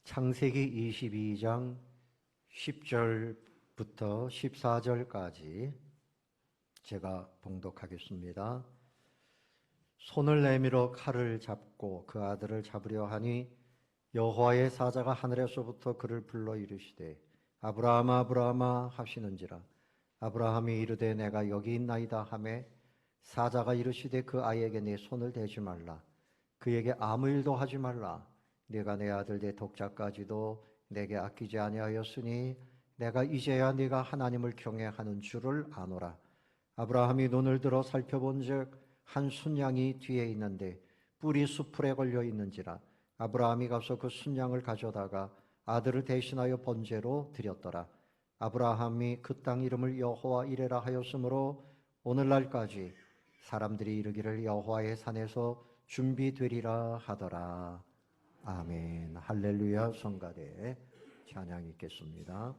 창세기 22장 10절부터 14절까지 제가 봉독하겠습니다. 손을 내밀어 칼을 잡고 그 아들을 잡으려 하니 여호와의 사자가 하늘에서부터 그를 불러 이르시되 아브라함아 아브라함아 하시는지라. 아브라함이 이르되 내가 여기 있나이다 하매 사자가 이르시되 그 아이에게 내 손을 대지 말라. 그에게 아무 일도 하지 말라. 네가 내 아들 내 독자까지도 내게 아끼지 아니하였으니 내가 이제야 네가 하나님을 경외하는 줄을 아노라. 아브라함이 눈을 들어 살펴본즉 한 순양이 뒤에 있는데 뿔이 수풀에 걸려 있는지라. 아브라함이 가서 그 순양을 가져다가 아들을 대신하여 번제로 드렸더라. 아브라함이 그 땅 이름을 여호와 이레라 하였으므로 오늘날까지 사람들이 이르기를 여호와의 산에서 준비되리라 하더라. 아멘. 할렐루야. 성가대 찬양 있겠습니다.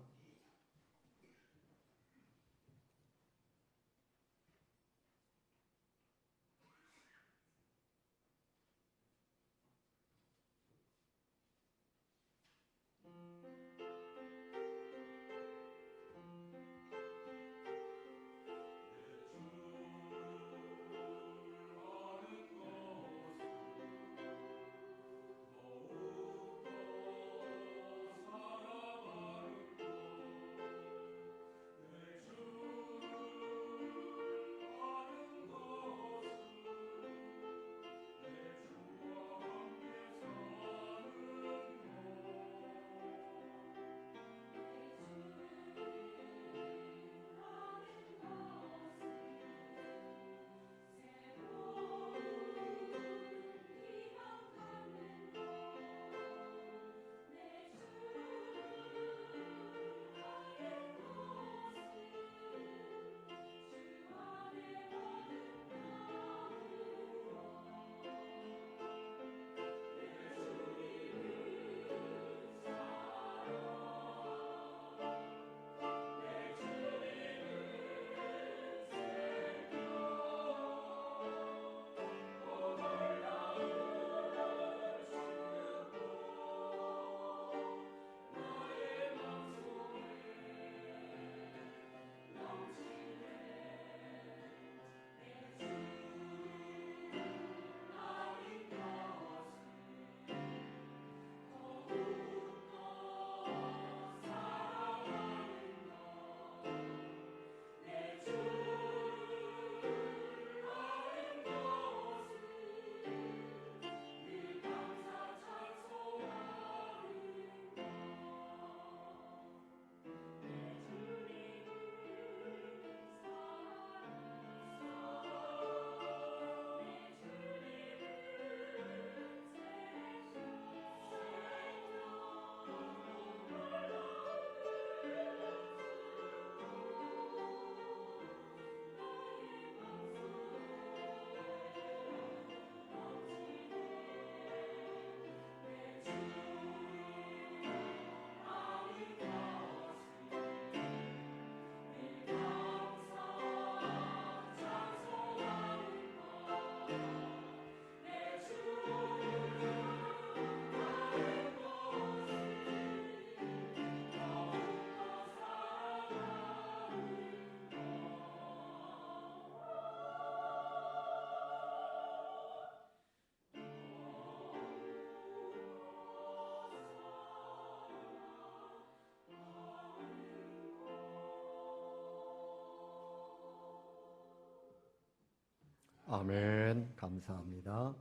아멘. 감사합니다.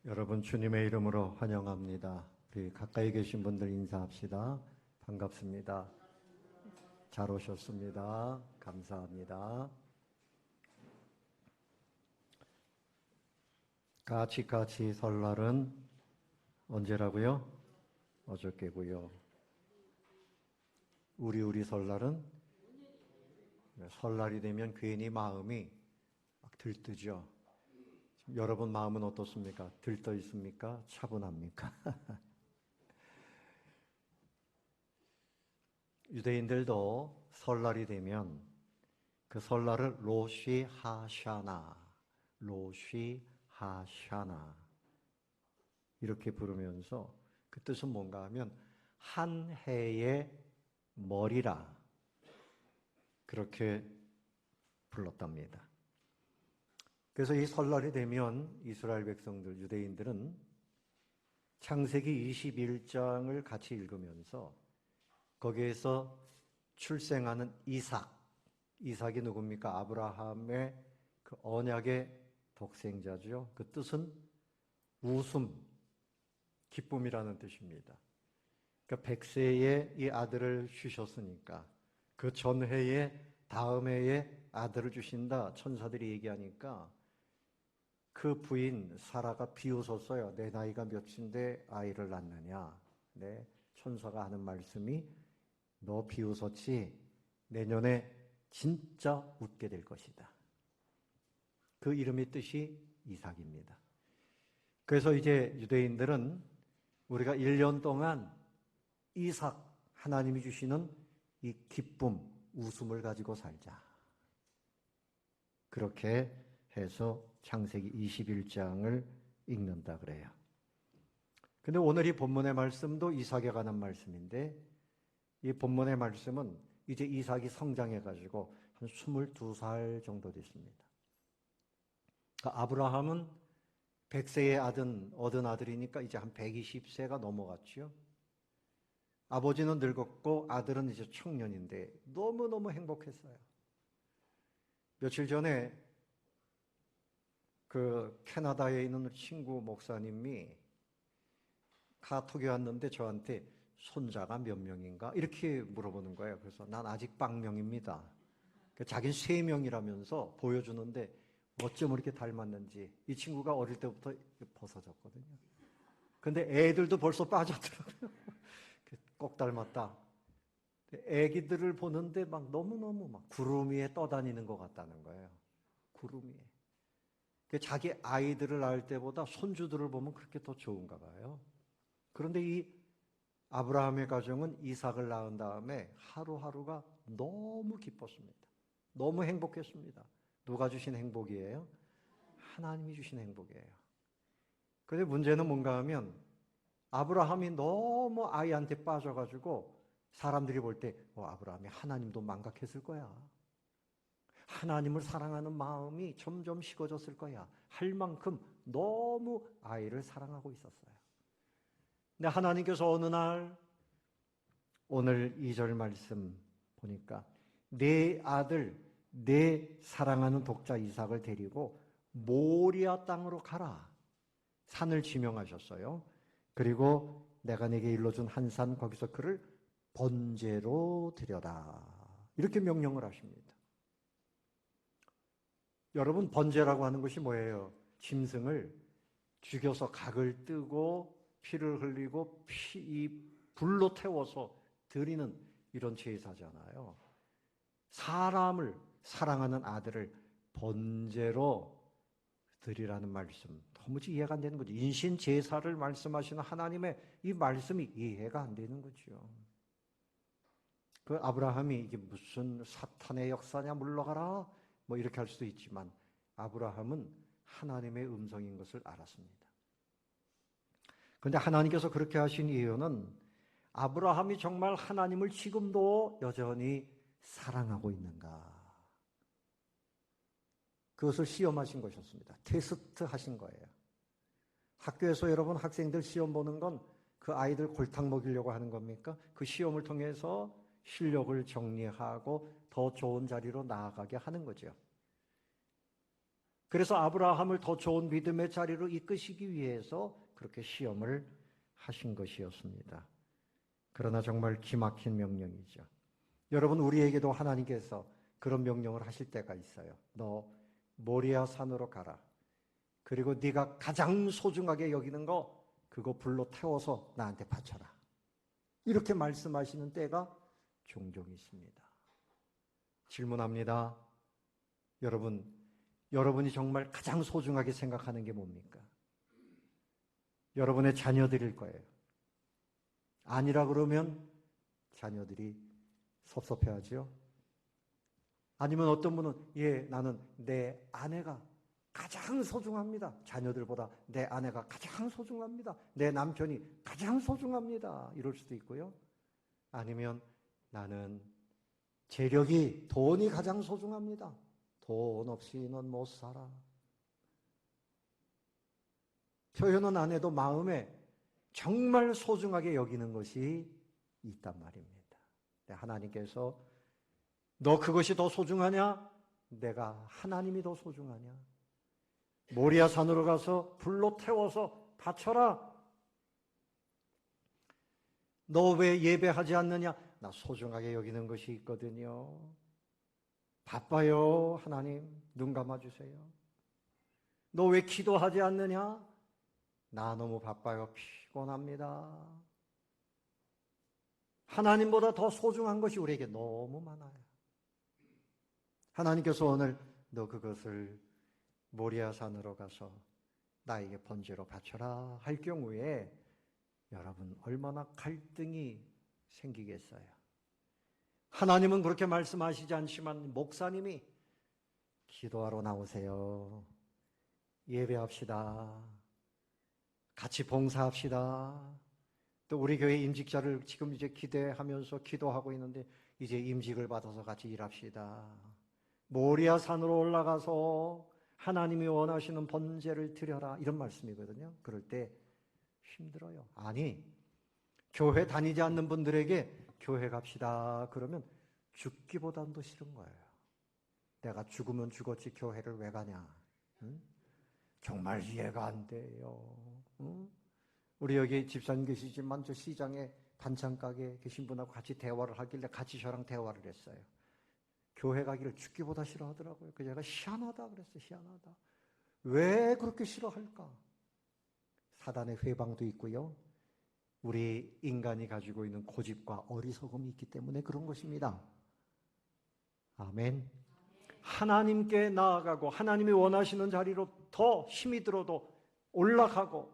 여러분 주님의 이름으로 환영합니다. 우리 가까이 계신 분들 인사합시다. 반갑습니다. 잘 오셨습니다. 감사합니다. 까치까치 설날은 언제라고요? 어저께고요. 우리 설날은 설날이 되면 괜히 마음이 막 들뜨죠. 여러분 마음은 어떻습니까? 들떠 있습니까? 차분합니까? 유대인들도 설날이 되면 그 설날을 로시 하샤나, 로시 하샤나 이렇게 부르면서 그 뜻은 뭔가 하면 한 해의 머리라 그렇게 불렀답니다. 그래서 이 설날이 되면 이스라엘 백성들, 유대인들은 창세기 21장을 같이 읽으면서 거기에서 출생하는 이삭이 누굽니까? 아브라함의 그 언약의 독생자죠. 그 뜻은 웃음, 기쁨이라는 뜻입니다. 그러니까 100세에 이 아들을 주셨으니까 그 전해에 다음 해에 아들을 주신다 천사들이 얘기하니까 그 부인 사라가 비웃었어요. 내 나이가 몇인데 아이를 낳느냐. 네, 천사가 하는 말씀이 너 비웃었지 내년에 진짜 웃게 될 것이다. 그 이름의 뜻이 이삭입니다. 그래서 이제 유대인들은 우리가 1년 동안 이삭, 하나님이 주시는 이 기쁨, 웃음을 가지고 살자. 그렇게 해서 창세기 21장을 읽는다 그래요. 근데 오늘 이 본문의 말씀도 이삭에 관한 말씀인데 이 본문의 말씀은 이제 이삭이 성장해가지고 한 22살 정도 됐습니다. 그러니까 아브라함은 100세에 얻은 아들이니까 이제 한 120세가 넘어갔죠. 아버지는 늙었고 아들은 이제 청년인데 너무너무 행복했어요. 며칠 전에 그 캐나다에 있는 친구 목사님이 카톡이 왔는데 저한테 손자가 몇 명인가? 이렇게 물어보는 거예요. 그래서 난 아직 빵명입니다. 자기는 3명이라면서 보여주는데 어쩜 이렇게 닮았는지. 이 친구가 어릴 때부터 벗어졌거든요. 근데 애들도 벌써 빠졌더라고요. 꼭 닮았다. 애기들을 보는데 막 너무너무 막 구름 위에 떠다니는 것 같다는 거예요. 구름 위에. 자기 아이들을 낳을 때보다 손주들을 보면 그렇게 더 좋은가 봐요. 그런데 이 아브라함의 가정은 이삭을 낳은 다음에 하루하루가 너무 기뻤습니다. 너무 행복했습니다. 누가 주신 행복이에요? 하나님이 주신 행복이에요. 그런데 문제는 뭔가 하면 아브라함이 너무 아이한테 빠져가지고 사람들이 볼 때 아브라함이 하나님도 망각했을 거야. 하나님을 사랑하는 마음이 점점 식어졌을 거야. 할 만큼 너무 아이를 사랑하고 있었어요. 근데 하나님께서 어느 날 오늘 2절 말씀 보니까 내 아들, 내 사랑하는 독자 이삭을 데리고 모리아 땅으로 가라. 산을 지명하셨어요. 그리고 내가 네게 일러준 한 산 거기서 그를 번제로 드려라. 이렇게 명령을 하십니다. 여러분 번제라고 하는 것이 뭐예요? 짐승을 죽여서 각을 뜨고 피를 흘리고 이 불로 태워서 드리는 이런 제사잖아요. 사람을 사랑하는 아들을 번제로 드리라는 말씀 도무지 이해가 안 되는 거죠. 인신 제사를 말씀하시는 하나님의 이 말씀이 이해가 안 되는 거죠. 그 아브라함이 이게 무슨 사탄의 역사냐 물러가라 뭐 이렇게 할 수도 있지만 아브라함은 하나님의 음성인 것을 알았습니다. 그런데 하나님께서 그렇게 하신 이유는 아브라함이 정말 하나님을 지금도 여전히 사랑하고 있는가? 그것을 시험하신 것이었습니다. 테스트 하신 거예요. 학교에서 여러분 학생들 시험 보는 건 그 아이들 골탕 먹이려고 하는 겁니까? 그 시험을 통해서 실력을 정리하고 더 좋은 자리로 나아가게 하는 거죠. 그래서 아브라함을 더 좋은 믿음의 자리로 이끄시기 위해서 그렇게 시험을 하신 것이었습니다. 그러나 정말 기막힌 명령이죠. 여러분 우리에게도 하나님께서 그런 명령을 하실 때가 있어요. 너 모리아 산으로 가라. 그리고 네가 가장 소중하게 여기는 거 그거 불로 태워서 나한테 바쳐라. 이렇게 말씀하시는 때가 종종 있습니다. 질문합니다. 여러분이 정말 가장 소중하게 생각하는 게 뭡니까? 여러분의 자녀들일 거예요. 아니라 그러면 자녀들이 섭섭해하죠. 아니면 어떤 분은 나는 내 아내가 가장 소중합니다. 자녀들보다 내 아내가 가장 소중합니다. 내 남편이 가장 소중합니다. 이럴 수도 있고요. 아니면 나는 재력이, 돈이 가장 소중합니다. 돈 없이는 못 살아. 표현은 안 해도 마음에 정말 소중하게 여기는 것이 있단 말입니다. 하나님께서 너 그것이 더 소중하냐? 내가 하나님이 더 소중하냐? 모리아 산으로 가서 불로 태워서 바쳐라. 너 왜 예배하지 않느냐? 나 소중하게 여기는 것이 있거든요. 바빠요, 하나님. 눈 감아주세요. 너 왜 기도하지 않느냐? 나 너무 바빠요. 피곤합니다. 하나님보다 더 소중한 것이 우리에게 너무 많아요. 하나님께서 오늘 너 그것을 모리아산으로 가서 나에게 번제로 바쳐라 할 경우에 여러분 얼마나 갈등이 생기겠어요. 하나님은 그렇게 말씀하시지 않지만 목사님이 기도하러 나오세요. 예배합시다. 같이 봉사합시다. 또 우리 교회 임직자를 지금 이제 기대하면서 기도하고 있는데 이제 임직을 받아서 같이 일합시다. 모리아 산으로 올라가서 하나님이 원하시는 번제를 드려라. 이런 말씀이거든요. 그럴 때 힘들어요. 아니, 교회 다니지 않는 분들에게 교회 갑시다. 그러면 죽기보단 더 싫은 거예요. 내가 죽으면 죽었지 교회를 왜 가냐. 응? 정말 이해가 안 돼요. 응? 우리 여기 집사님 계시지만 저 시장에 반찬 가게 계신 분하고 같이 대화를 하길래 같이 저랑 대화를 했어요. 교회 가기를 죽기보다 싫어하더라고요. 그래서 제가 희한하다 그랬어요. 희한하다. 왜 그렇게 싫어할까? 사단의 회방도 있고요. 우리 인간이 가지고 있는 고집과 어리석음이 있기 때문에 그런 것입니다. 아멘. 하나님께 나아가고 하나님이 원하시는 자리로 더 힘이 들어도 올라가고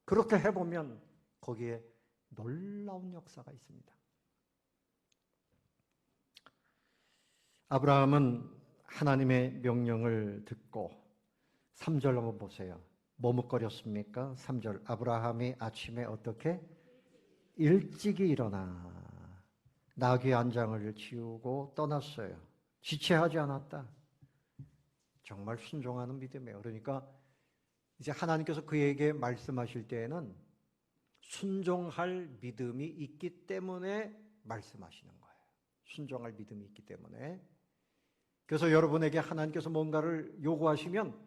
그렇게 해보면 거기에 놀라운 역사가 있습니다. 아브라함은 하나님의 명령을 듣고 3절 한번 보세요. 머뭇거렸습니까? 3절 아브라함이 아침에 어떻게? 일찍이 일어나 나귀 한 장을 치우고 떠났어요. 지체하지 않았다. 정말 순종하는 믿음이에요. 그러니까 이제 하나님께서 그에게 말씀하실 때에는 순종할 믿음이 있기 때문에 말씀하시는 거예요. 순종할 믿음이 있기 때문에. 그래서 여러분에게 하나님께서 뭔가를 요구하시면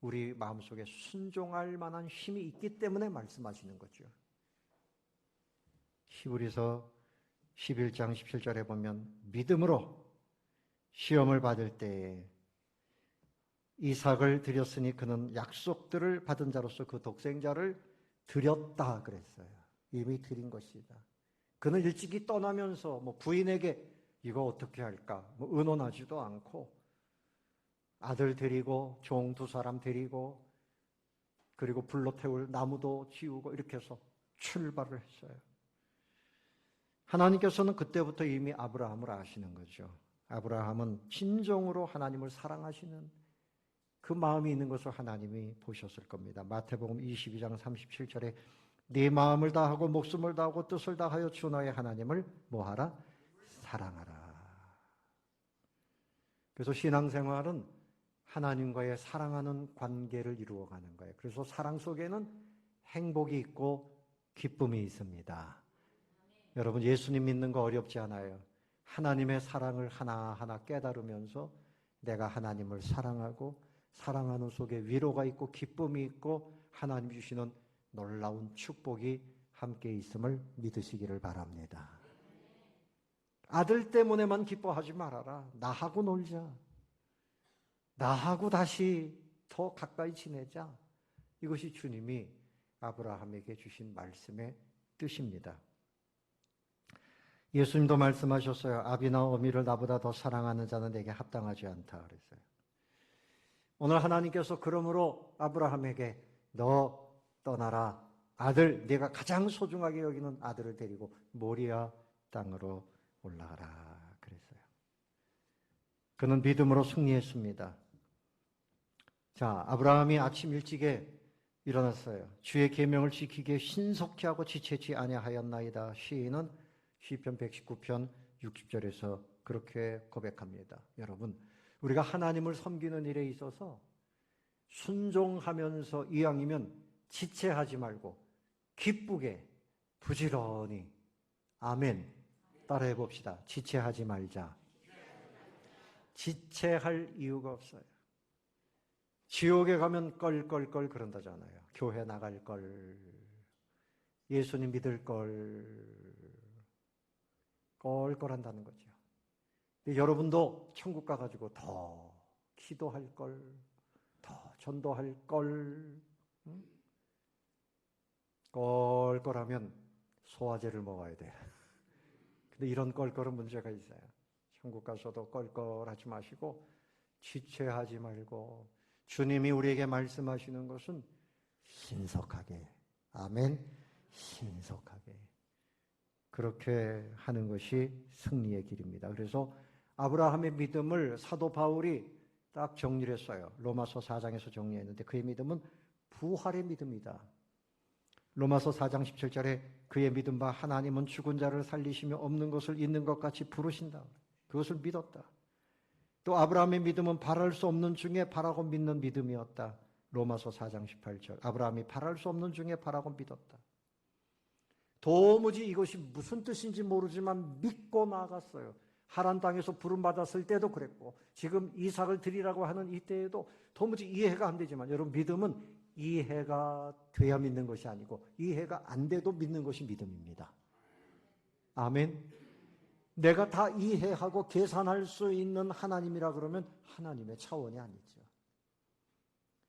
우리 마음속에 순종할 만한 힘이 있기 때문에 말씀하시는 거죠. 히브리서 11장 17절에 보면 믿음으로 시험을 받을 때에 이삭을 드렸으니 그는 약속들을 받은 자로서 그 독생자를 드렸다 그랬어요. 이미 드린 것이다. 그는 일찍이 떠나면서 부인에게 이거 어떻게 할까 의논하지도 않고 아들 데리고 종 2사람 데리고 그리고 불로 태울 나무도 지우고 이렇게 해서 출발을 했어요. 하나님께서는 그때부터 이미 아브라함을 아시는 거죠. 아브라함은 진정으로 하나님을 사랑하시는 그 마음이 있는 것을 하나님이 보셨을 겁니다. 마태복음 22장 37절에 네 마음을 다하고 목숨을 다하고 뜻을 다하여 주 너의 하나님을 뭐하라? 사랑하라. 그래서 신앙생활은 하나님과의 사랑하는 관계를 이루어가는 거예요. 그래서 사랑 속에는 행복이 있고 기쁨이 있습니다. 여러분 예수님 믿는 거 어렵지 않아요. 하나님의 사랑을 하나하나 깨달으면서 내가 하나님을 사랑하고 사랑하는 속에 위로가 있고 기쁨이 있고 하나님 주시는 놀라운 축복이 함께 있음을 믿으시기를 바랍니다. 아들 때문에만 기뻐하지 말아라. 나하고 놀자. 나하고 다시 더 가까이 지내자. 이것이 주님이 아브라함에게 주신 말씀의 뜻입니다. 예수님도 말씀하셨어요. 아비나 어미를 나보다 더 사랑하는 자는 내게 합당하지 않다 그랬어요. 오늘 하나님께서 그러므로 아브라함에게 너 떠나라. 아들, 네가 가장 소중하게 여기는 아들을 데리고 모리아 땅으로 올라가라 그랬어요. 그는 믿음으로 승리했습니다. 자, 아브라함이 아침 일찍에 일어났어요. 주의 계명을 지키기에 신속히 하고 지체치 아니하였나이다. 시인은 시편 119편 60절에서 그렇게 고백합니다. 여러분, 우리가 하나님을 섬기는 일에 있어서 순종하면서 이왕이면 지체하지 말고 기쁘게 부지런히 아멘 따라해 봅시다. 지체하지 말자. 지체할 이유가 없어요. 지옥에 가면 껄껄껄 그런다잖아요. 교회 나갈 걸, 예수님 믿을 걸, 껄껄한다는 거죠. 여러분도 천국 가가지고 더 기도할 걸, 더 전도할 걸, 껄껄하면 소화제를 먹어야 돼. 근데 이런 껄껄은 문제가 있어요. 천국 가서도 껄껄하지 마시고 지체하지 말고 주님이 우리에게 말씀하시는 것은 신속하게, 아멘, 신속하게 그렇게 하는 것이 승리의 길입니다. 그래서 아브라함의 믿음을 사도 바울이 딱 정리를 했어요. 로마서 4장에서 정리했는데 그의 믿음은 부활의 믿음이다. 로마서 4장 17절에 그의 믿음 바 하나님은 죽은 자를 살리시며 없는 것을 있는 것 같이 부르신다. 그것을 믿었다. 또 아브라함의 믿음은 바랄 수 없는 중에 바라고 믿는 믿음이었다. 로마서 4장 18절. 아브라함이 바랄 수 없는 중에 바라고 믿었다. 도무지 이것이 무슨 뜻인지 모르지만 믿고 나아갔어요. 하란 땅에서 부름받았을 때도 그랬고 지금 이삭을 드리라고 하는 이때에도 도무지 이해가 안 되지만 여러분 믿음은 이해가 돼야 믿는 것이 아니고 이해가 안 돼도 믿는 것이 믿음입니다. 아멘. 내가 다 이해하고 계산할 수 있는 하나님이라 그러면 하나님의 차원이 아니죠.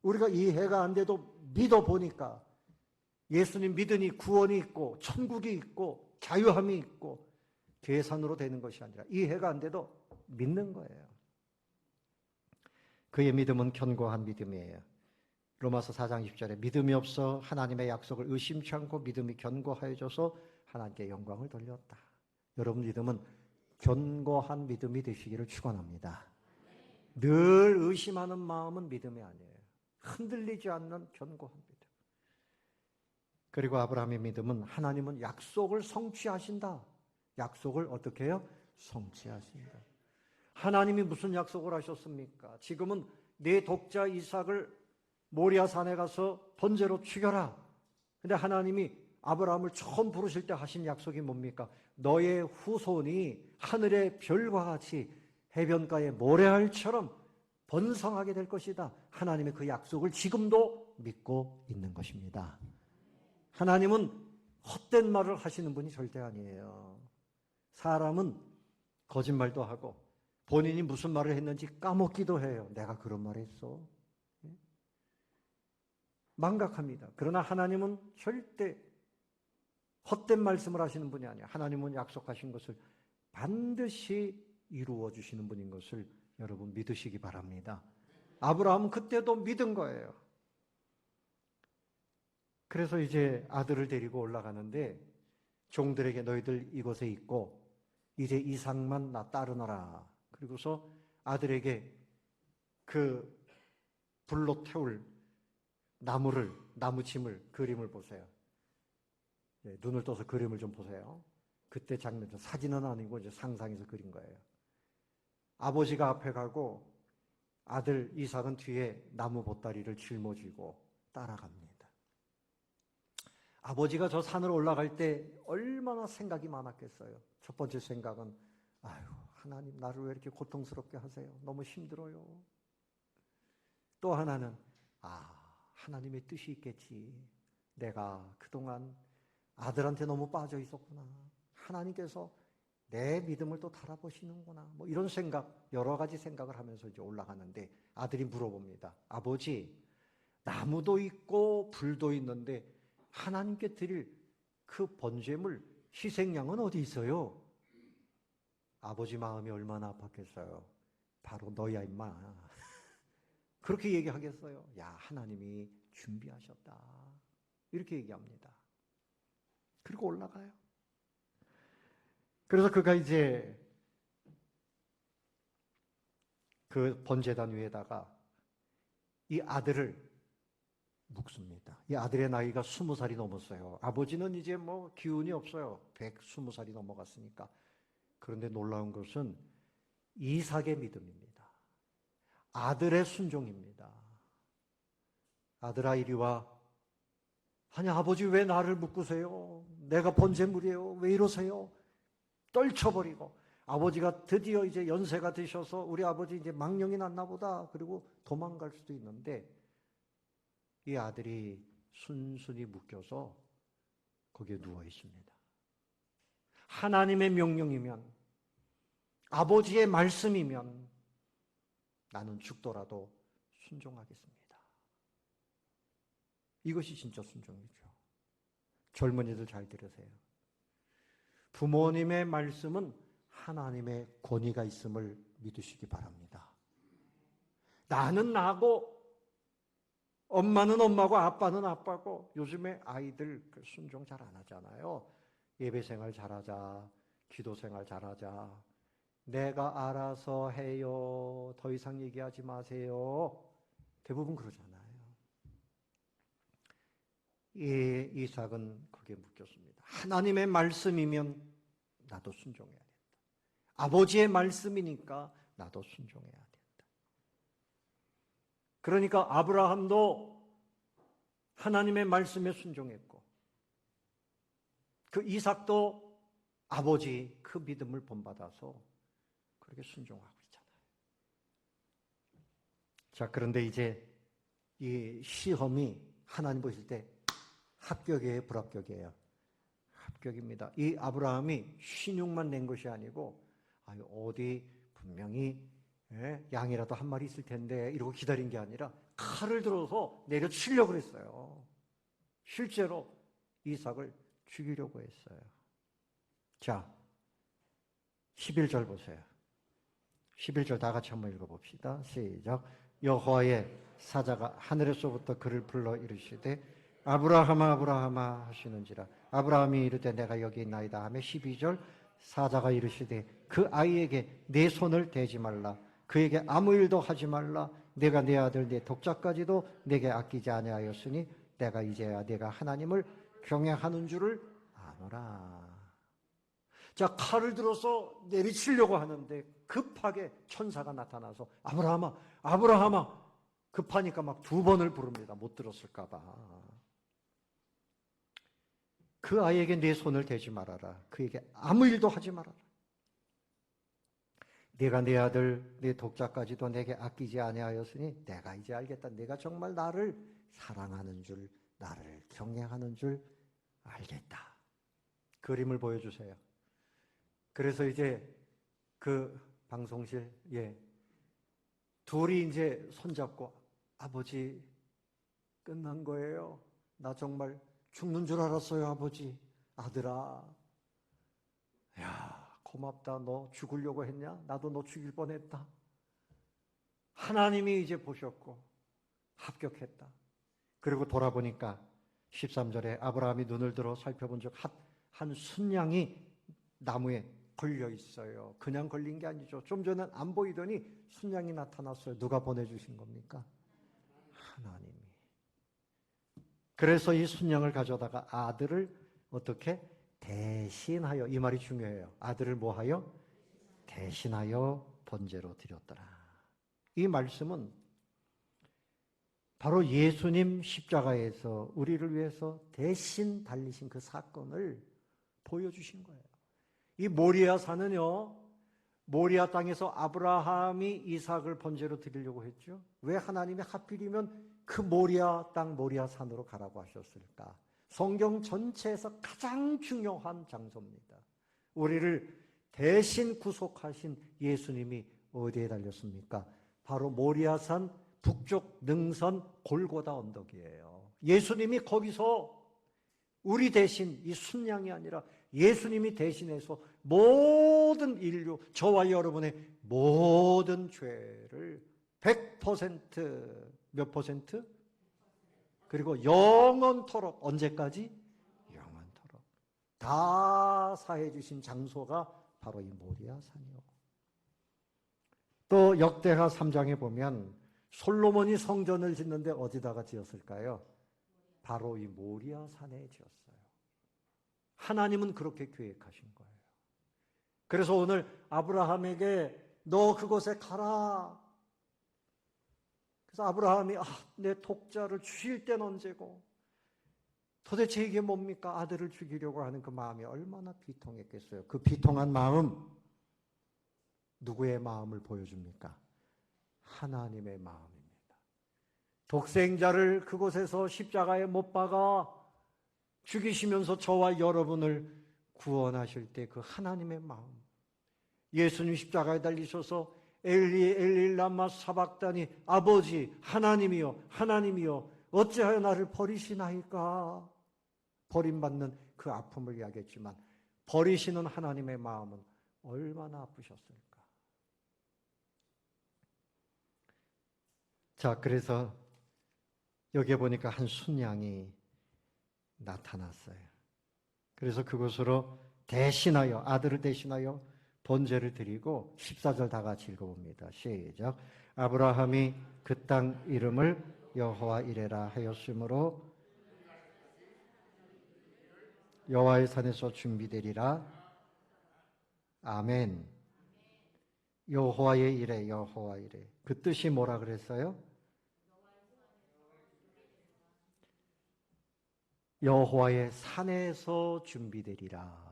우리가 이해가 안 돼도 믿어보니까 예수님 믿으니 구원이 있고 천국이 있고 자유함이 있고 계산으로 되는 것이 아니라 이해가 안 돼도 믿는 거예요. 그의 믿음은 견고한 믿음이에요. 로마서 4장 20절에 믿음이 없어 하나님의 약속을 의심치 않고 믿음이 견고하여져서 하나님께 영광을 돌렸다. 여러분 믿음은 견고한 믿음이 되시기를 축원합니다. 늘 의심하는 마음은 믿음이 아니에요. 흔들리지 않는 견고한 믿음. 그리고 아브라함의 믿음은 하나님은 약속을 성취하신다. 약속을 어떻게 해요? 성취하신다. 하나님이 무슨 약속을 하셨습니까? 지금은 내 독자 이삭을 모리아산에 가서 번제로 죽여라. 근데 하나님이 아브라함을 처음 부르실 때 하신 약속이 뭡니까? 너의 후손이 하늘의 별과 같이 해변가의 모래알처럼 번성하게 될 것이다. 하나님의 그 약속을 지금도 믿고 있는 것입니다. 하나님은 헛된 말을 하시는 분이 절대 아니에요. 사람은 거짓말도 하고 본인이 무슨 말을 했는지 까먹기도 해요. 내가 그런 말 했어. 망각합니다. 그러나 하나님은 절대 헛된 말씀을 하시는 분이 아니에요. 하나님은 약속하신 것을 반드시 이루어 주시는 분인 것을 여러분 믿으시기 바랍니다. 아브라함은 그때도 믿은 거예요. 그래서 이제 아들을 데리고 올라가는데 종들에게 너희들 이곳에 있고 이제 이삭만 나 따르너라. 그리고서 아들에게 그 불로 태울 나무침을 그림을 보세요. 네, 눈을 떠서 그림을 좀 보세요. 그때 장면, 사진은 아니고 이제 상상해서 그린 거예요. 아버지가 앞에 가고 아들 이삭은 뒤에 나무 보따리를 짊어지고 따라갑니다. 아버지가 저 산으로 올라갈 때 얼마나 생각이 많았겠어요. 첫 번째 생각은 아유 하나님 나를 왜 이렇게 고통스럽게 하세요? 너무 힘들어요. 또 하나는 하나님의 뜻이 있겠지. 내가 그동안 아들한테 너무 빠져 있었구나. 하나님께서 내 믿음을 또 달아보시는구나. 뭐 이런 생각, 여러 가지 생각을 하면서 이제 올라가는데 아들이 물어봅니다. 아버지, 나무도 있고 불도 있는데 하나님께 드릴 그 번제물, 희생양은 어디 있어요? 아버지 마음이 얼마나 아팠겠어요. 바로 너야 임마. 그렇게 얘기하겠어요. 야, 하나님이 준비하셨다. 이렇게 얘기합니다. 그리고 올라가요. 그래서 그가 이제 그 번제단 위에다가 이 아들을 묵습니다. 이 아들의 나이가 20살이 넘었어요. 아버지는 이제 뭐 기운이 없어요. 120살이 넘어갔으니까. 그런데 놀라운 것은 이삭의 믿음입니다. 아들의 순종입니다. 아들아 이리 와. 아니 아버지 왜 나를 묶으세요? 내가 번제물이에요. 왜 이러세요? 떨쳐버리고 아버지가 드디어 이제 연세가 드셔서 우리 아버지 이제 망령이 났나 보다. 그리고 도망갈 수도 있는데 이 아들이 순순히 묶여서 거기에 누워 있습니다. 하나님의 명령이면 아버지의 말씀이면 나는 죽더라도 순종하겠습니다. 이것이 진짜 순종이죠. 젊은이들 잘 들으세요. 부모님의 말씀은 하나님의 권위가 있음을 믿으시기 바랍니다. 나는 나고 엄마는 엄마고 아빠는 아빠고 요즘에 아이들 순종 잘 안 하잖아요. 예배 생활 잘하자, 기도 생활 잘하자, 내가 알아서 해요, 더 이상 얘기하지 마세요. 대부분 그러잖아요. 이 이삭은 거기에 묶였습니다. 하나님의 말씀이면 나도 순종해야 된다. 아버지의 말씀이니까 나도 순종해야 된다. 그러니까 아브라함도 하나님의 말씀에 순종했고 그 이삭도 아버지 그 믿음을 본받아서 그렇게 순종하고 있잖아요. 자, 그런데 이제 이 시험이 하나님 보실 때 합격이에요, 불합격이에요? 합격입니다. 이 아브라함이 신용만 낸 것이 아니고 어디 분명히 양이라도 한 마리 있을 텐데 이러고 기다린 게 아니라 칼을 들어서 내려치려고 했어요. 실제로 이삭을 죽이려고 했어요. 자, 11절 보세요. 11절 다 같이 한번 읽어봅시다. 시작. 여호와의 사자가 하늘에서부터 그를 불러 이르시되 아브라함아 아브라함아 하시는지라. 아브라함이 이르되 내가 여기 있나이다 하며 12절 사자가 이르시되 그 아이에게 내 손을 대지 말라. 그에게 아무 일도 하지 말라. 내가 내 아들 내 독자까지도 내게 아끼지 아니하였으니 내가 이제야 내가 하나님을 경외하는 줄을 아노라. 자, 칼을 들어서 내리치려고 하는데 급하게 천사가 나타나서 아브라함아 아브라함아, 급하니까 막 2번을 부릅니다. 못 들었을까 봐. 그 아이에게 내 손을 대지 말아라. 그에게 아무 일도 하지 말아라. 내가 내 아들 내 독자까지도 내게 아끼지 아니하였으니 내가 이제 알겠다. 내가 정말 나를 사랑하는 줄, 나를 경외하는 줄 알겠다. 그림을 보여주세요. 그래서 이제 그 방송실 둘이 이제 손잡고 아버지 끝난 거예요. 나 정말 죽는 줄 알았어요, 아버지. 아들아, 야 고맙다. 너 죽으려고 했냐? 나도 너 죽일 뻔했다. 하나님이 이제 보셨고 합격했다. 그리고 돌아보니까 13절에 아브라함이 눈을 들어 살펴본 적 한 순양이 나무에 걸려 있어요. 그냥 걸린 게 아니죠. 좀 전엔 안 보이더니 순양이 나타났어요. 누가 보내주신 겁니까? 하나님이. 그래서 이 순양을 가져다가 아들을 어떻게? 대신하여, 이 말이 중요해요. 아들을 뭐하여? 대신하여 번제로 드렸더라. 이 말씀은 바로 예수님 십자가에서 우리를 위해서 대신 달리신 그 사건을 보여주신 거예요. 이 모리아 산은요, 모리아 땅에서 아브라함이 이삭을 번제로 드리려고 했죠. 왜 하나님이 하필이면 그 모리아 땅 모리아 산으로 가라고 하셨을까? 성경 전체에서 가장 중요한 장소입니다. 우리를 대신 구속하신 예수님이 어디에 달렸습니까? 바로 모리아산 북쪽 능선 골고다 언덕이에요. 예수님이 거기서 우리 대신, 이 순양이 아니라 예수님이 대신해서 모든 인류, 저와 여러분의 모든 죄를 100% 몇 %? 그리고 영원토록, 언제까지? 영원토록 다 사해 주신 장소가 바로 이 모리아산이요. 또 역대하 3장에 보면 솔로몬이 성전을 짓는데 어디다가 지었을까요? 바로 이 모리아 산에 지었어요. 하나님은 그렇게 계획하신 거예요. 그래서 오늘 아브라함에게 너 그곳에 가라. 그래서 아브라함이 내 독자를 주실 때는 언제고 도대체 이게 뭡니까? 아들을 죽이려고 하는 그 마음이 얼마나 비통했겠어요. 그 비통한 마음 누구의 마음을 보여줍니까? 하나님의 마음입니다. 독생자를 그곳에서 십자가에 못 박아 죽이시면서 저와 여러분을 구원하실 때 그 하나님의 마음, 예수님 십자가에 달리셔서 엘리 엘리 라마 사박다니 아버지 하나님이여 하나님이여 어찌하여 나를 버리시나이까. 버림받는 그 아픔을 이야기했지만 버리시는 하나님의 마음은 얼마나 아프셨을까. 자, 그래서 여기에 보니까 한 순양이 나타났어요. 그래서 그곳으로 대신하여 아들을 대신하여 번제를 드리고 14절 다 같이 읽어봅니다. 시작. 아브라함이 그 땅 이름을 여호와 이레라 하였으므로 여호와의 산에서 준비되리라. 아멘. 여호와의 이레, 여호와 이레. 그 뜻이 뭐라 그랬어요? 여호와의 산에서 준비되리라.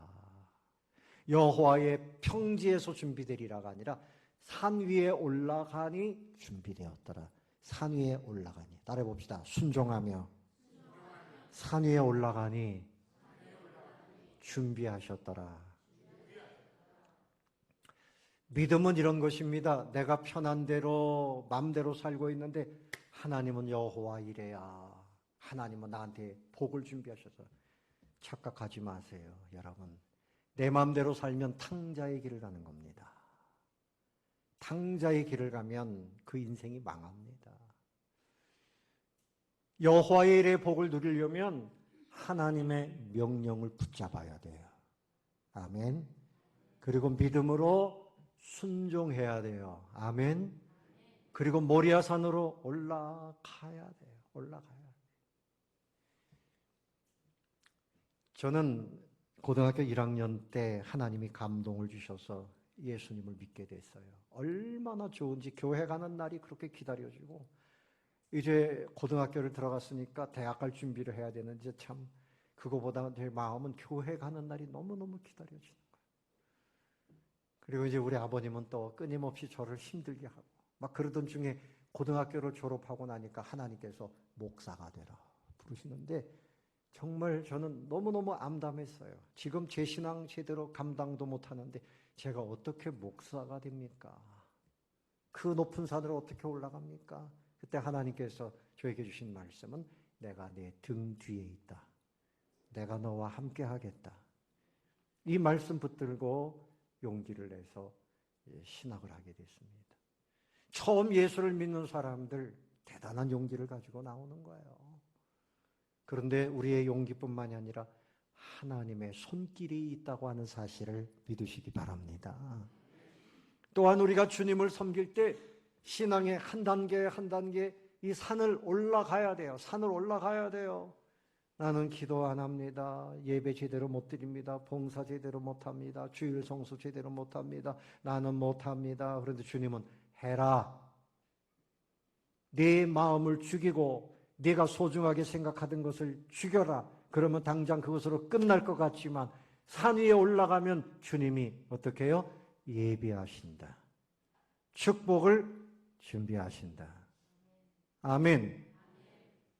여호와의 평지에서 준비되리라가 아니라 산 위에 올라가니 준비되었더라. 산 위에 올라가니. 따라해 봅시다. 순종하며 산 위에 올라가니 준비하셨더라. 믿음은 이런 것입니다. 내가 편한 대로 마음대로 살고 있는데 하나님은 여호와 이레야. 하나님은 나한테 복을 준비하셔서 착각하지 마세요, 여러분. 내 마음대로 살면 탕자의 길을 가는 겁니다. 탕자의 길을 가면 그 인생이 망합니다. 여호와의 일의 복을 누리려면 하나님의 명령을 붙잡아야 돼요. 아멘. 그리고 믿음으로 순종해야 돼요. 아멘. 그리고 모리아산으로 올라가야 돼요. 올라가야 돼요. 저는 고등학교 1학년 때 하나님이 감동을 주셔서 예수님을 믿게 됐어요. 얼마나 좋은지 교회 가는 날이 그렇게 기다려지고 이제 고등학교를 들어갔으니까 대학 갈 준비를 해야 되는지 참 그거보다 제 마음은 교회 가는 날이 너무너무 기다려지는 거예요. 그리고 이제 우리 아버님은 또 끊임없이 저를 힘들게 하고 막 그러던 중에 고등학교를 졸업하고 나니까 하나님께서 목사가 되라 부르시는데 정말 저는 너무너무 암담했어요. 지금 제 신앙 제대로 감당도 못하는데 제가 어떻게 목사가 됩니까? 그 높은 산으로 어떻게 올라갑니까? 그때 하나님께서 저에게 주신 말씀은 내가 내 등 뒤에 있다. 내가 너와 함께 하겠다. 이 말씀 붙들고 용기를 내서 신학을 하게 됐습니다. 처음 예수를 믿는 사람들 대단한 용기를 가지고 나오는 거예요. 그런데 우리의 용기뿐만이 아니라 하나님의 손길이 있다고 하는 사실을 믿으시기 바랍니다. 또한 우리가 주님을 섬길 때 신앙의 한 단계 한 단계 이 산을 올라가야 돼요. 산을 올라가야 돼요. 나는 기도 안 합니다. 예배 제대로 못 드립니다. 봉사 제대로 못 합니다. 주일 성수 제대로 못 합니다. 나는 못 합니다. 그런데 주님은 해라. 네 마음을 죽이고 네가 소중하게 생각하던 것을 죽여라. 그러면 당장 그것으로 끝날 것 같지만 산 위에 올라가면 주님이 어떻게 해요? 예비하신다. 축복을 준비하신다. 아멘.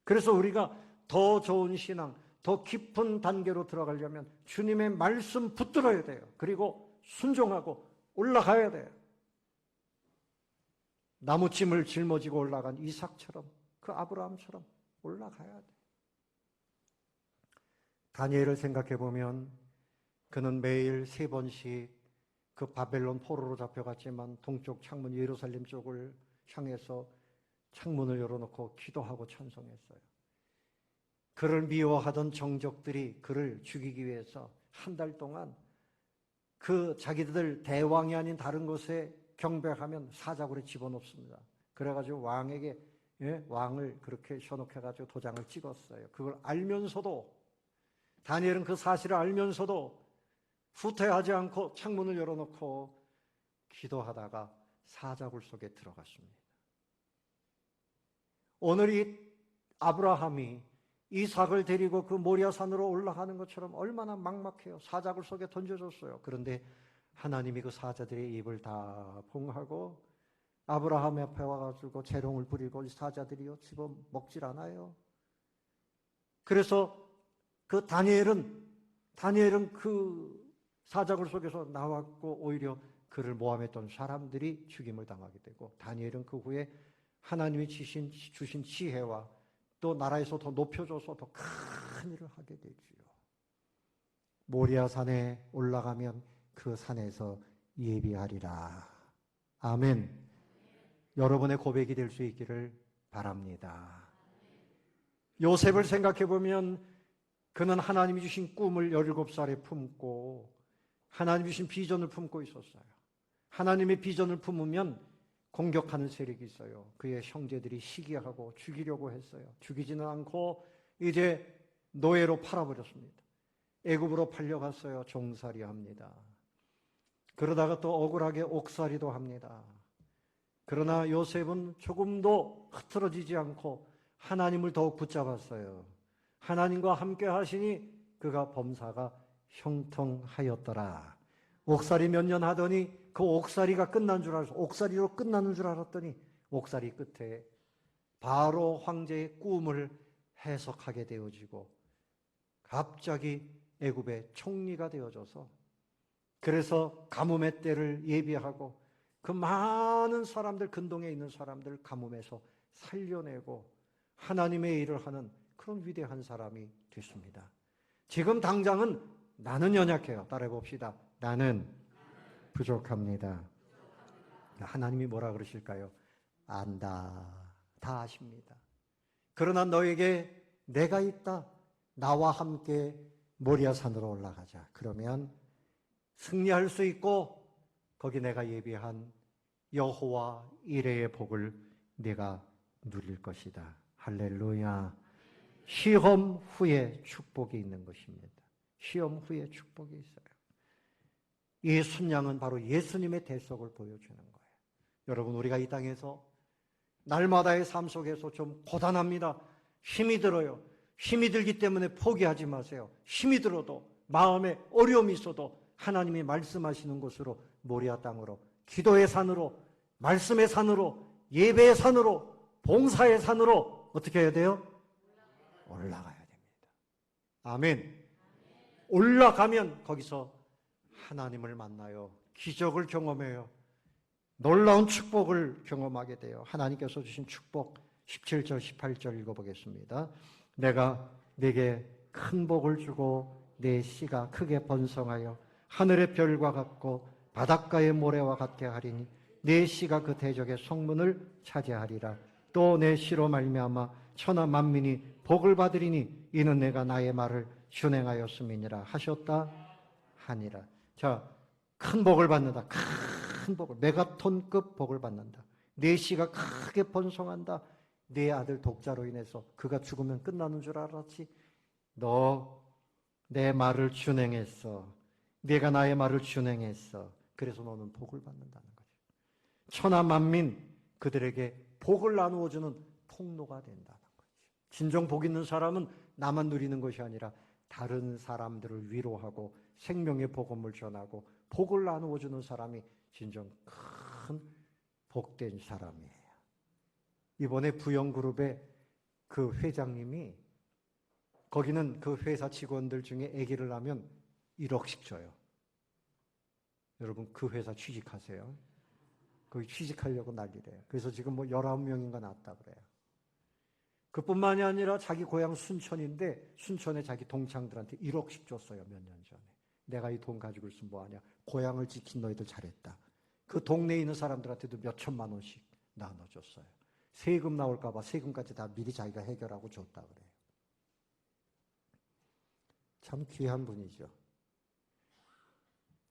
그래서 우리가 더 좋은 신앙, 더 깊은 단계로 들어가려면 주님의 말씀 붙들어야 돼요. 그리고 순종하고 올라가야 돼요. 나무찜을 짊어지고 올라간 이삭처럼 그 아브라함처럼 올라가야 돼. 다니엘을 생각해 보면 그는 매일 3번씩 그 바벨론 포로로 잡혀갔지만 동쪽 창문 예루살렘 쪽을 향해서 창문을 열어놓고 기도하고 찬송했어요. 그를 미워하던 정적들이 그를 죽이기 위해서 한 달 동안 그 자기들 대왕이 아닌 다른 곳에 경배하면 사자굴에 집어넣습니다. 그래가지고 왕에게 왕을 그렇게 현혹해가지고 도장을 찍었어요. 그걸 알면서도 다니엘은 그 사실을 알면서도 후퇴하지 않고 창문을 열어놓고 기도하다가 사자굴 속에 들어갔습니다. 오늘 이 아브라함이 이삭을 데리고 그 모리아산으로 올라가는 것처럼 얼마나 막막해요. 사자굴 속에 던져졌어요. 그런데 하나님이 그 사자들의 입을 다 봉하고 아브라함 앞에 와가지고 재롱을 부리고 이 사자들이요 집어 먹질 않아요. 그래서 그 다니엘은 그 사자굴 속에서 나왔고 오히려 그를 모함했던 사람들이 죽임을 당하게 되고 다니엘은 그 후에 하나님이 주신 지혜와 또 나라에서 더 높여줘서 더 큰 일을 하게 되지요. 모리아산에 올라가면 그 산에서 예비하리라. 아멘. 여러분의 고백이 될 수 있기를 바랍니다. 요셉을 생각해 보면 그는 하나님이 주신 꿈을 17살에 품고 하나님이 주신 비전을 품고 있었어요. 하나님의 비전을 품으면 공격하는 세력이 있어요. 그의 형제들이 시기하고 죽이려고 했어요. 죽이지는 않고 이제 노예로 팔아버렸습니다. 애굽으로 팔려갔어요. 종살이 합니다. 그러다가 또 억울하게 옥살이도 합니다. 그러나 요셉은 조금도 흐트러지지 않고 하나님을 더욱 붙잡았어요. 하나님과 함께 하시니 그가 범사가 형통하였더라. 옥살이 몇 년 하더니 그 옥살이가 끝난 줄 알았어. 옥살이로 끝나는 줄 알았더니 옥살이 끝에 바로 황제의 꿈을 해석하게 되어지고 갑자기 애굽의 총리가 되어져서 그래서 가뭄의 때를 예비하고 그 많은 사람들, 근동에 있는 사람들 가뭄에서 살려내고 하나님의 일을 하는 그런 위대한 사람이 됐습니다. 지금 당장은 나는 연약해요. 따라해 봅시다. 나는 부족합니다. 하나님이 뭐라 그러실까요? 안다. 다 아십니다. 그러나 너에게 내가 있다. 나와 함께 모리아산으로 올라가자. 그러면 승리할 수 있고 거기 내가 예비한 여호와 이레의 복을 내가 누릴 것이다. 할렐루야. 시험 후에 축복이 있는 것입니다. 시험 후에 축복이 있어요. 이 순양은 바로 예수님의 대속을 보여주는 거예요. 여러분, 우리가 이 땅에서 날마다의 삶 속에서 좀 고단합니다. 힘이 들어요. 힘이 들기 때문에 포기하지 마세요. 힘이 들어도 마음에 어려움이 있어도 하나님이 말씀하시는 곳으로 모리아 땅으로 기도의 산으로 말씀의 산으로 예배의 산으로 봉사의 산으로 어떻게 해야 돼요? 올라가야 됩니다. 아멘. 올라가면 거기서 하나님을 만나요. 기적을 경험해요. 놀라운 축복을 경험하게 돼요. 하나님께서 주신 축복 17절 18절 읽어보겠습니다. 내가 네게 큰 복을 주고 내 씨가 크게 번성하여 하늘의 별과 같고 바닷가의 모래와 같게 하리니 내 씨가 그 대적의 성문을 차지하리라. 또 내 씨로 말미암아 천하 만민이 복을 받으리니 이는 내가 나의 말을 준행하였음이니라 하셨다 하니라. 자, 큰 복을 받는다. 큰 복을, 메가톤급 복을 받는다. 내 씨가 크게 번성한다. 내 아들 독자로 인해서 그가 죽으면 끝나는 줄 알았지? 너 내 말을 준행했어. 네가 나의 말을 준행했어. 그래서 너는 복을 받는다는 거죠. 천하 만민 그들에게 복을 나누어주는 통로가 된다는 거죠. 진정 복 있는 사람은 나만 누리는 것이 아니라 다른 사람들을 위로하고 생명의 복음을 전하고 복을 나누어주는 사람이 진정 큰 복된 사람이에요. 이번에 부영그룹의 그 회장님이 거기는 그 회사 직원들 중에 아기를 낳으면 1억씩 줘요. 여러분 그 회사 취직하세요. 거기 취직하려고 난리래요. 그래서 지금 뭐 19명인가 낳았다 그래요. 그뿐만이 아니라 자기 고향 순천인데 순천에 자기 동창들한테 1억씩 줬어요. 몇 년 전에. 내가 이 돈 가지고 있으면 뭐하냐. 고향을 지킨 너희들 잘했다. 그 동네에 있는 사람들한테도 몇 천만 원씩 나눠줬어요. 세금 나올까 봐 세금까지 다 미리 자기가 해결하고 줬다 그래요. 참 귀한 분이죠.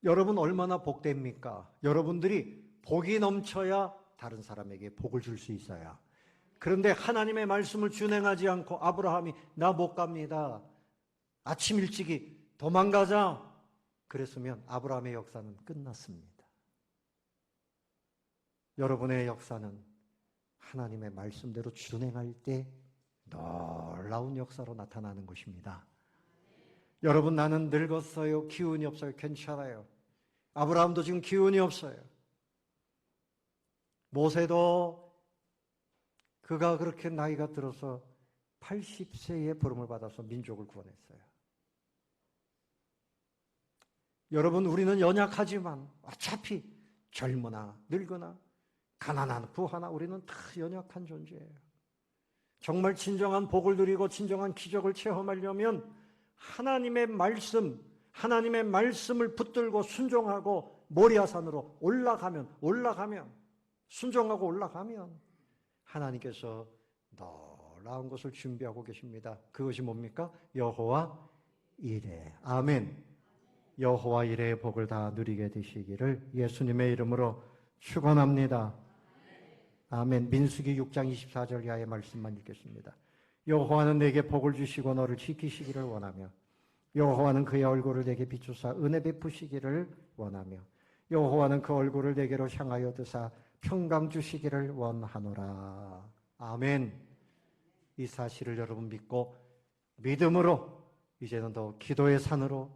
여러분 얼마나 복됩니까? 여러분들이 복이 넘쳐야 다른 사람에게 복을 줄 수 있어요. 그런데 하나님의 말씀을 준행하지 않고 아브라함이 나 못 갑니다. 아침 일찍이 도망가자. 그랬으면 아브라함의 역사는 끝났습니다. 여러분의 역사는 하나님의 말씀대로 준행할 때 놀라운 역사로 나타나는 것입니다. 여러분, 나는 늙었어요. 기운이 없어요. 괜찮아요. 아브라함도 지금 기운이 없어요. 모세도 그가 그렇게 나이가 들어서 80세에 부름을 받아서 민족을 구원했어요. 여러분, 우리는 연약하지만 어차피 젊으나 늙으나 가난하나 부하나 우리는 다 연약한 존재예요. 정말 진정한 복을 누리고 진정한 기적을 체험하려면 하나님의 말씀을 붙들고 순종하고 모리아산으로 올라가면 순종하고 올라가면 하나님께서 놀라운 것을 준비하고 계십니다. 그것이 뭡니까? 여호와 이레. 아멘. 여호와 이레의 복을 다 누리게 되시기를 예수님의 이름으로 축원합니다. 아멘. 민수기 6장 24절 이하의 말씀만 읽겠습니다. 여호와는 내게 복을 주시고 너를 지키시기를 원하며 여호와는 그의 얼굴을 내게 비추사 은혜 베푸시기를 원하며 여호와는 그 얼굴을 내게로 향하여 드사 평강 주시기를 원하노라. 아멘. 이 사실을 여러분 믿고 믿음으로 이제는 더 기도의 산으로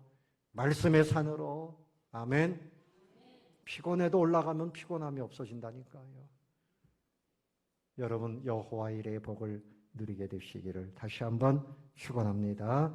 말씀의 산으로 아멘. 피곤해도 올라가면 피곤함이 없어진다니까요. 여러분 여호와 이레의 복을 누리게 되시기를 다시 한번 축원합니다.